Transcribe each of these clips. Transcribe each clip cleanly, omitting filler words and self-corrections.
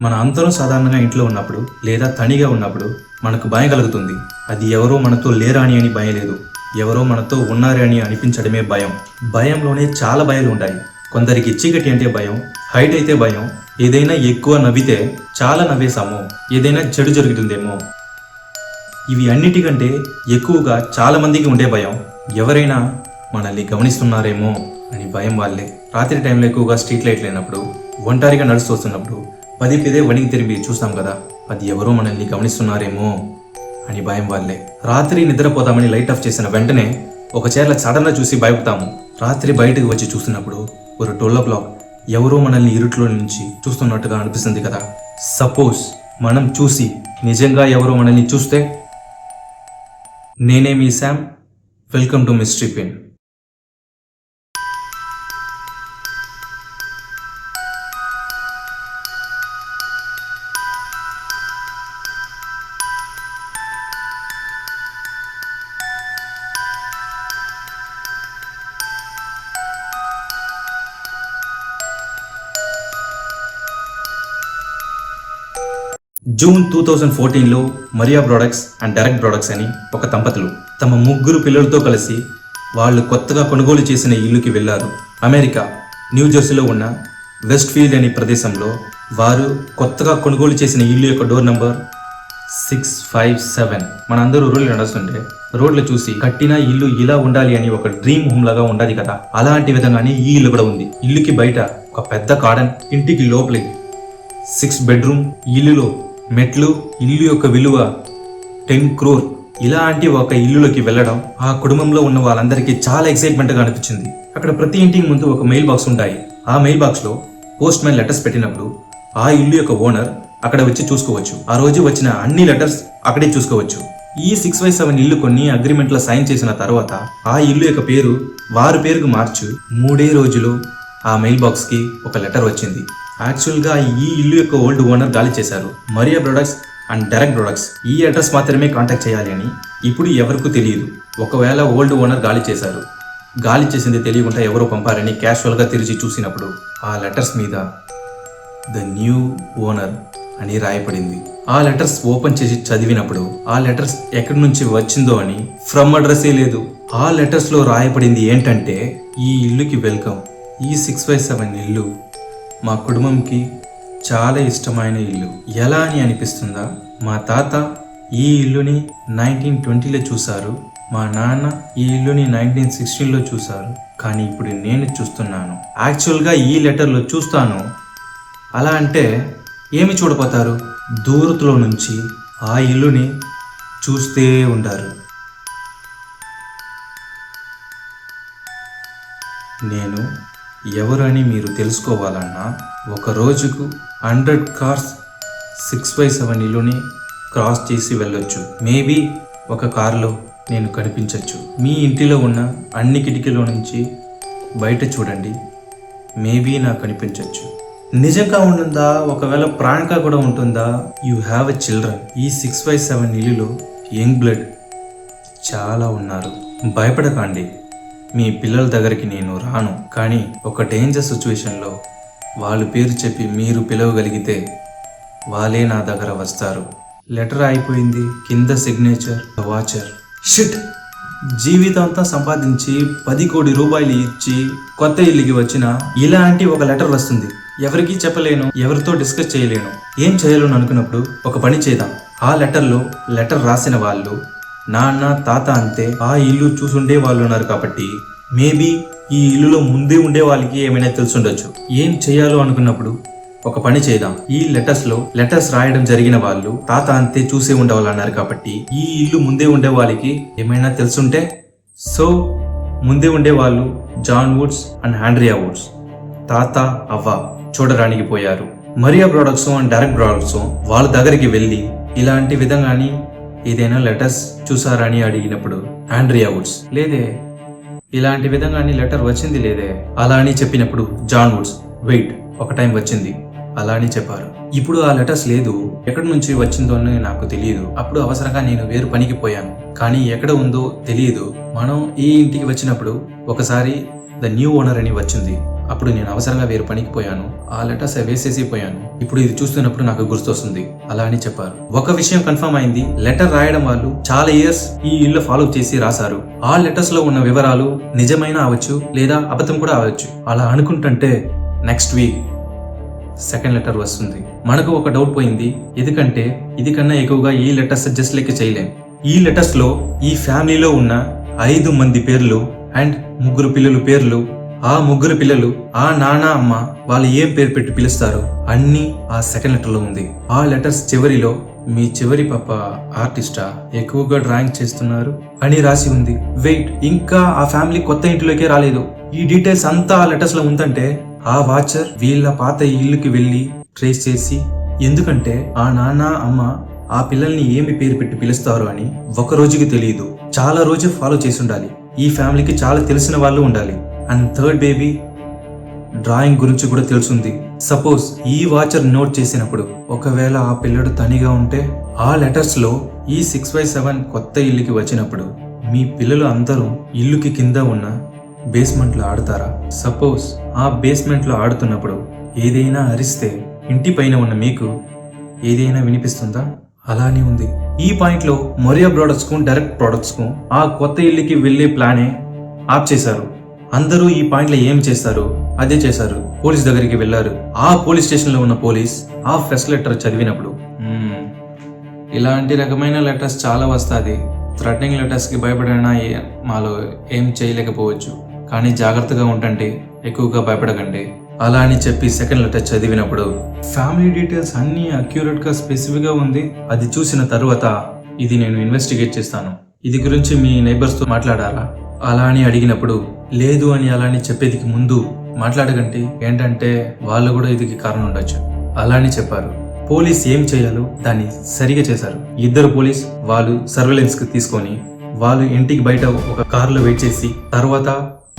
మన అందరం సాధారణంగా ఇంట్లో ఉన్నప్పుడు లేదా తనిగా ఉన్నప్పుడు మనకు భయం కలుగుతుంది. అది ఎవరో మనతో లేరాని అని భయం లేదు, ఎవరో మనతో ఉన్నారే అని అనిపించడమే భయం. భయంలోనే చాలా భయాలు ఉంటాయి. కొందరికి చీకటి అంటే భయం, హైట్ అయితే భయం, ఏదైనా ఎక్కువ నవ్వితే చాలా నవ్వేశామో, ఏదైనా చెడు జరుగుతుందేమో. ఇవి అన్నిటికంటే ఎక్కువగా చాలా మందికి ఉండే భయం ఎవరైనా మనల్ని గమనిస్తున్నారేమో అని భయం వాళ్ళే. రాత్రి టైంలో ఎక్కువగా స్ట్రీట్ లైట్ లేనప్పుడు, ఒంటరిగా నడుస్తూ వస్తున్నప్పుడు పదే పదే వణికి తిరిగి చూస్తాం కదా, అది ఎవరో మనల్ని గమనిస్తున్నారేమో అని భయం వాళ్ళే. రాత్రి నిద్రపోతామని లైట్ ఆఫ్ చేసిన వెంటనే ఒక చీరల సడన్గా చూసి భయపడతాము. రాత్రి బయటకు వచ్చి చూస్తున్నప్పుడు ఒక 12 o'clock ఎవరో మనల్ని ఇరుట్లో నుంచి చూస్తున్నట్టుగా అనిపిస్తుంది కదా. సపోజ్ మనం చూసి నిజంగా ఎవరో మనల్ని చూస్తే? నేనే మీ Sam, welcome to mystery pen. June 2014లో Maria products and direct products అని ఒక దంపతులు తమ 3 పిల్లలతో కలిసి వాళ్ళు కొత్తగా కొనుగోలు చేసిన ఇల్లుకి వెళ్ళారు. అమెరికా న్యూజెర్సీలో ఉన్న వెస్ట్ ఫీల్డ్ అనే ప్రదేశంలో వారు కొత్తగా కొనుగోలు చేసిన ఇల్లు యొక్క డోర్ నంబర్ 657. మనందరూ రోడ్లు నడుస్తుంటే రోడ్లు చూసి కట్టిన ఇల్లు ఇలా ఉండాలి అని ఒక డ్రీమ్ హోమ్ లాగా ఉండాలి కదా, అలాంటి విధంగానే ఈ ఇల్లు కూడా ఉంది. ఇల్లుకి బయట ఒక పెద్ద గార్డెన్, ఇంటికి లోపలికి 6 బెడ్రూమ్, ఇల్లులో మెట్లు, ఇల్లు యొక్క విలువ 10 crore. ఇలాంటి ఒక ఇల్లులోకి వెళ్ళడం ఆ కుటుంబంలో ఉన్న వాళ్ళందరికీ చాలా ఎక్సైట్మెంట్గా అనిపించింది. అక్కడ ప్రతి ఇంటికి ముందు ఒక మెయిల్ బాక్స్ ఉంటాయి. ఆ మెయిల్ బాక్స్లో పోస్ట్ మ్యాన్ లెటర్స్ పెట్టినప్పుడు ఆ ఇల్లు యొక్క ఓనర్ అక్కడ వచ్చి చూసుకోవచ్చు. ఆ రోజు వచ్చిన అన్ని లెటర్స్ అక్కడే చూసుకోవచ్చు. ఈ 657 ఇల్లు కొన్ని అగ్రిమెంట్లో సైన్ చేసిన తర్వాత ఆ ఇల్లు యొక్క పేరు వారి పేరుకు మార్చి 3 రోజులు ఆ మెయిల్ బాక్స్కి ఒక లెటర్ వచ్చింది. యాక్చువల్గా ఈ ఇల్లు యొక్క ఓల్డ్ ఓనర్ గాలి చేశారు. Mariya products and direct products ఈ అడ్రస్ మాత్రమే కాంటాక్ట్ చేయాలి అని ఇప్పుడు ఎవరికూ తెలియదు. ఒకవేళ ఓల్డ్ ఓనర్ గాలి చేశారు, గాలి చేసింది తెలియకుండా ఎవరో పంపారని క్యాషువల్గా తెరిచి చూసినప్పుడు ఆ లెటర్స్ మీద ద న్యూ ఓనర్ అని రాయపడింది. ఆ లెటర్స్ ఓపెన్ చేసి చదివినప్పుడు ఆ లెటర్స్ ఎక్కడి నుంచి వచ్చిందో అని ఫ్రమ్ అడ్రస్సే లేదు. ఆ లెటర్స్లో రాయపడింది ఏంటంటే, ఈ ఇల్లుకి వెల్కమ్. ఈ 657 ఇల్లు మా కుటుంబంకి చాలా ఇష్టమైన ఇల్లు. ఎలా అని అనిపిస్తుందా? మా తాత ఈ ఇల్లుని 1920లో చూశారు, మా నాన్న ఈ ఇల్లుని 1916లో చూశారు, కానీ ఇప్పుడు నేను చూస్తున్నాను. యాక్చువల్గా ఈ లెటర్లో చూస్తాను. అలా అంటే ఏమి చూడపోతారు? దూరతలో నుంచి ఆ ఇల్లుని చూస్తే ఉంటారు. నేను ఎవరని మీరు తెలుసుకోవాలన్నా ఒక రోజుకు 100 cars 657 ఇల్లుని క్రాస్ చేసి వెళ్ళొచ్చు. మేబీ ఒక కారులో నేను కనిపించవచ్చు. మీ ఇంటిలో ఉన్న అన్ని కిటికీలో నుంచి బయట చూడండి, మేబీ నాకు కనిపించవచ్చు. నిజంగా ఉంటుందా? ఒకవేళ ప్రాణంగా కూడా ఉంటుందా? You have a children. ఈ 657 ఇల్లులో యంగ్ బ్లడ్ చాలా ఉన్నారు. భయపడకండి, మీ పిల్లల దగ్గరికి నేను రాను. కానీ ఒక డేంజర్ సిచ్యువేషన్లో వాళ్ళు పేరు చెప్పి మీరు పిలవగలిగితే వాళ్ళే నా దగ్గర వస్తారు. లెటర్ అయిపోయింది, కింద సిగ్నేచర్ వాచర్. షిట్, జీవితంతా సంపాదించి 10 కోటి రూపాయలు ఇచ్చి కొత్త ఇల్లుకి వచ్చిన ఇలాంటి ఒక లెటర్ వస్తుంది. ఎవరికీ చెప్పలేను, ఎవరితో డిస్కస్ చేయలేను. ఏం చేయాలని అనుకున్నప్పుడు ఒక పని చేద్దాం. ఆ లెటర్లో లెటర్ రాసిన వాళ్ళు నాన్న తాత అంతే ఆ ఇల్లు చూసుండే వాళ్ళు ఉన్నారు కాబట్టి మేబీ ఈ ఇల్లులో ముందే ఉండే వాళ్ళకి ఏమైనా తెలుసుండొచ్చు. ఏం చేయాలో అనుకున్నప్పుడు ఒక పని చేద్దాం. ఈ లెటర్స్ రాయడం జరిగిన వాళ్ళు తాత అంతే చూసే ఉండేవాళ్ళు అన్నారు కాబట్టి ఈ ఇల్లు ముందే ఉండే వాళ్ళకి ఏమైనా తెలుసుంటే, సో ముందే ఉండే వాళ్ళు John Woods and Andrea Woods తాత అవ్వ చూడడానికి పోయారు. Maria products and direct products వాళ్ళ దగ్గరికి వెళ్ళి ఇలాంటి విధంగాని ఏదైనా లెటర్స్ చూసారా అని అడిగినప్పుడు ఆండ్రియా వుడ్స్ లేదే, ఇలాంటి విధంగాని లెటర్ వచ్చింది లేదే అలా అని చెప్పినప్పుడు జాన్ వుడ్స్ వెయిట్, ఒక టైం వచ్చింది అలా అని చెప్పారు. ఇప్పుడు ఆ లెటర్స్ లేదు, ఎక్కడి నుంచి వచ్చిందో అని నాకు తెలియదు. అప్పుడు అవసరంగా నేను వేరు పనికి పోయాను, కానీ ఎక్కడ ఉందో తెలియదు. మనం ఈ ఇంటికి వచ్చినప్పుడు ఒకసారి ద న్యూ ఓనర్ అని వచ్చింది. అప్పుడు నేను అవసరంగా వేరే పనికి పోయాను. ఆ లెటర్స్ వేసేసి పోయాను. ఇప్పుడు ఇది చూస్తున్నప్పుడు నాకు గుర్తొస్తుంది అలా అని చెప్పారు. ఒక విషయం కన్ఫర్మ్ అయింది, లెటర్ రాయడం వాళ్ళు చాలా ఇయర్స్ ఈ ఇల్లు ఫాలో చేసి రాశారు. ఆ లెటర్స్ లో ఉన్న వివరాలు నిజమైన అవ్వచ్చు లేదా అబద్ధం కూడా అవ్వచ్చు. అలా అనుకుంటుంటే నెక్స్ట్ వీక్ సెకండ్ లెటర్ వస్తుంది. మనకు ఒక డౌట్ పోయింది, ఎందుకంటే ఇది కన్నా ఎక్కువగా ఈ లెటర్స్ జస్ట్ లెక్క చేయలేం. ఈ లెటర్స్ లో ఈ ఫ్యామిలీలో ఉన్న 5 మంది పేర్లు అండ్ 3 పిల్లల పేర్లు, ఆ 3 పిల్లలు ఆ నాన్న అమ్మ వాళ్ళు ఏం పేరు పెట్టి పిలుస్తారు అన్ని ఆ సెకండ్ లెటర్ లో ఉంది. ఆ లెటర్స్ చివరిలో మీ చివరి పాప ఆర్టిస్టా ఎక్కువగా డ్రాయింగ్ చేస్తున్నారు అని రాసి ఉంది. వెయిట్, ఇంకా ఆ ఫ్యామిలీ కొత్త ఇంటిలోకే రాలేదు. ఈ డీటెయిల్స్ అంతా ఆ లెటర్స్ లో ఉందంటే ఆ వాచర్ వీళ్ళ పాత ఇల్లుకి వెళ్ళి ట్రేస్ చేసి, ఎందుకంటే ఆ నాన్న అమ్మ ఆ పిల్లల్ని ఏమి పేరు పెట్టి పిలుస్తారు అని ఒక రోజుకి తెలియదు, చాలా రోజు ఫాలో చేసి ఉండాలి. ఈ ఫ్యామిలీకి చాలా తెలిసిన వాళ్ళు ఉండాలి. అండ్ థర్డ్ బేబీ డ్రాయింగ్ గురించి కూడా తెలుసుంది. సపోజ్ ఈ వాచర్ నోట్ చేసినప్పుడు ఒకవేళ ఆ పిల్లడు తనిగా ఉంటే ఆ లెటర్స్ లో ఈ 6/7 కొత్త ఇల్లుకి వచ్చినప్పుడు మీ పిల్లలు అందరూ ఇల్లుకి కింద ఉన్న బేస్మెంట్ లో ఆడతారా? సపోజ్ ఆ బేస్మెంట్ లో ఆడుతున్నప్పుడు ఏదైనా అరిస్తే ఇంటి పైన ఉన్న మీకు ఏదైనా వినిపిస్తుందా? అలానే ఉంది. ఈ పాయింట్ లో మొరియా ప్రొడక్ట్స్ కు డైరెక్ట్ ప్రొడక్ట్స్ కు ఆ కొత్త ఇల్లుకి వెళ్లే ప్లానే ఆప్ చేశారు. అందరూ ఈ పాయింట్ లో ఏం చేస్తారు అదే చేశారు. పోలీస్ దగ్గరికి వెళ్లారు. ఆ పోలీస్ స్టేషన్ లో ఉన్న పోలీస్ ఆ ఫస్ట్ లెటర్ చదివినప్పుడు ఇలాంటి రకమైన లెటర్స్ చాలా వస్తాది. థ్రెటనింగ్ లెటర్స్ కి భయపడినా మాలో ఏం చేయలేకపోవచ్చు, కానీ జాగ్రత్తగా ఉండండి, ఎక్కువగా భయపడకండి అలా అని చెప్పి సెకండ్ లెటర్ చదివినప్పుడు ఫ్యామిలీ డీటెయిల్స్ అన్ని అక్యురేట్ గా స్పెసిఫిక్ గా ఉంది. అది చూసిన తర్వాత ఇది నేను ఇన్వెస్టిగేట్ చేస్తాను, ఇది గురించి మీ నైబర్స్ తో మాట్లాడారా అలా అని అడిగినప్పుడు లేదు అని అలా అని చెప్పేదికి ముందు మాట్లాడకండి, ఏంటంటే వాళ్ళు కూడా ఇదికి కారణం ఉండొచ్చు అలా అని చెప్పారు. పోలీస్ ఏం చేయాలో దాన్ని సరిగా చేశారు. 2 పోలీస్ వాళ్ళు సర్వేలెన్స్ కి తీసుకొని వాళ్ళు ఇంటికి బయట ఒక కార్ లో వెయిట్ చేసి తర్వాత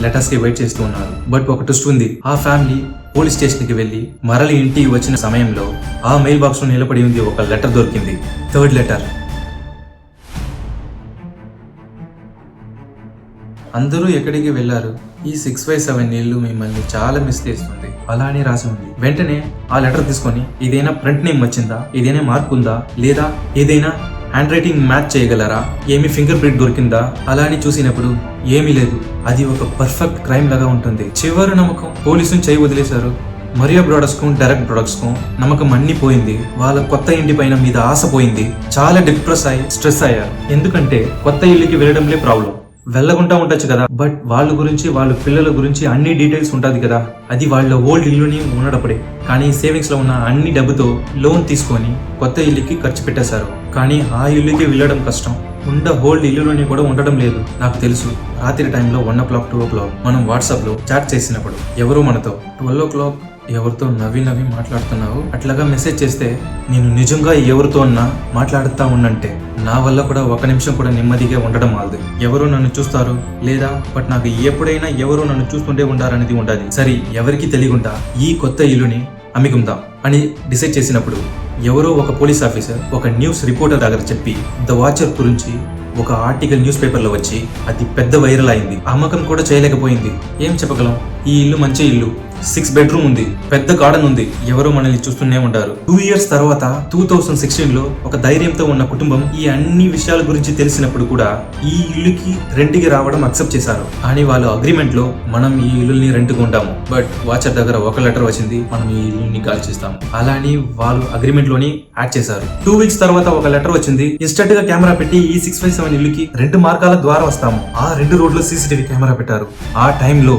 లెటర్స్ కి వెయిట్ చేస్తూ ఉన్నారు. బట్ ఒక ట్విస్ట్ ఉంది. ఆ ఫ్యామిలీ పోలీస్ స్టేషన్ కి వెళ్లి మరలి ఇంటికి వచ్చిన సమయంలో ఆ మెయిల్ బాక్స్ లో నిలబడి ఉంది ఒక లెటర్ దొరికింది. Third letter. అందరూ ఎక్కడికి వెళ్లారు? ఈ 6/7 ఇల్లు మిమ్మల్ని చాలా మిస్ చేస్తుంది అలా అని రాసి ఉంది. వెంటనే ఆ లెటర్ తీసుకొని ఏదైనా ప్రింట్ నేమ్ వచ్చిందా, ఏదైనా మార్క్ ఉందా, లేదా ఏదైనా హ్యాండ్ రైటింగ్ మ్యాచ్ చేయగలరా, ఏమి ఫింగర్ ప్రింట్ దొరికిందా అలా అని చూసినప్పుడు ఏమీ లేదు. అది ఒక పర్ఫెక్ట్ క్రైమ్ లాగా ఉంటుంది. చివరి నమ్మకం పోలీసుని చేయి వదిలేశారు. మరియా ప్రొడక్ట్స్ కు డైరెక్ట్ ప్రొడక్ట్స్ కు నమ్మకం అన్ని పోయింది. వాళ్ళ కొత్త ఇంటి పైన మీద ఆశ పోయింది. చాలా డిప్రెస్ అయ్యి స్ట్రెస్ అయ్యారు. ఎందుకంటే కొత్త ఇల్లుకి వెళ్ళడంలే ప్రాబ్లం, వెళ్ళకుండా ఉండొచ్చు కదా, బట్ వాళ్ళ గురించి వాళ్ళ పిల్లల గురించి అన్ని డీటెయిల్స్ ఉంటుంది కదా, అది వాళ్ళ ఓల్డ్ ఇల్లుని ఉన్నప్పుడే. కానీ సేవింగ్స్ లో ఉన్న అన్ని డబ్బుతో లోన్ తీసుకొని కొత్త ఇల్లుకి ఖర్చు పెట్టేశారు. కానీ ఆ ఇల్లుకి వెళ్ళడం కష్టం, ఓల్డ్ ఇల్లులోని కూడా ఉండడం లేదు. నాకు తెలుసు రాత్రి టైంలో 1 o'clock 2 o'clock మనం వాట్సాప్ లో చాట్ చేసినప్పుడు ఎవరు మనతో 12 o'clock ఎవరితో నవ్వి మాట్లాడుతున్నావు అట్లాగా మెసేజ్ చేస్తే నేను నిజంగా ఎవరితో అన్నా మాట్లాడుతా ఉన్నంటే నా వల్ల కూడా 1 నిమిషం కూడా నెమ్మదిగా ఉండడం ఆలదు. ఎవరు నన్ను చూస్తారు లేదా బట్ నాకు ఎప్పుడైనా ఎవరు నన్ను చూస్తుంటే ఉండాలనేది ఉండాలి. సరే ఎవరికి తెలియకుండా ఈ కొత్త ఇల్లుని అమ్మికుందాం అని డిసైడ్ చేసినప్పుడు ఎవరో ఒక పోలీస్ ఆఫీసర్ ఒక న్యూస్ రిపోర్టర్ దగ్గర చెప్పి ద వాచర్ గురించి ఒక ఆర్టికల్ న్యూస్ పేపర్ లో వచ్చి అది పెద్ద వైరల్ అయింది. అమ్మకం కూడా చేయలేకపోయింది. ఏం చెప్పగలం? ఈ ఇల్లు మంచి ఇల్లు, 6 bedroom ఉంది, పెద్ద గార్డెన్ ఉంది, ఎవరో మనల్ని చూస్తూనే ఉంటారు. 2 years తర్వాత 2016 లో ఒక ధైర్యంతో ఉన్న కుటుంబం ఈ అన్ని విషయాల గురించి తెలిసినప్పుడు కూడా ఈ ఇల్లుకి రెంట్కి రావడం అక్సెప్ట్ చేశారు. కానీ వాళ్ళు అగ్రిమెంట్ లో మనం ఈ ఇల్లుని రెంట్కి ఉంటాము, బట్ వాచర్ దగ్గర ఒక లెటర్ వచ్చింది, మనం ఈ ఇల్లుని కాల్ చేస్తాము అలా అని వాళ్ళు అగ్రిమెంట్ లోని యాడ్ చేశారు. 2 weeks తర్వాత ఒక లెటర్ వచ్చింది, ఇన్స్టెంట్ గా కెమెరా పెట్టి ఈ 6/7 ఇల్లుకి 2 మార్గాల ద్వారా వస్తాము. ఆ 2 రోడ్లు CCTV కెమెరా పెట్టారు. ఆ టైంలో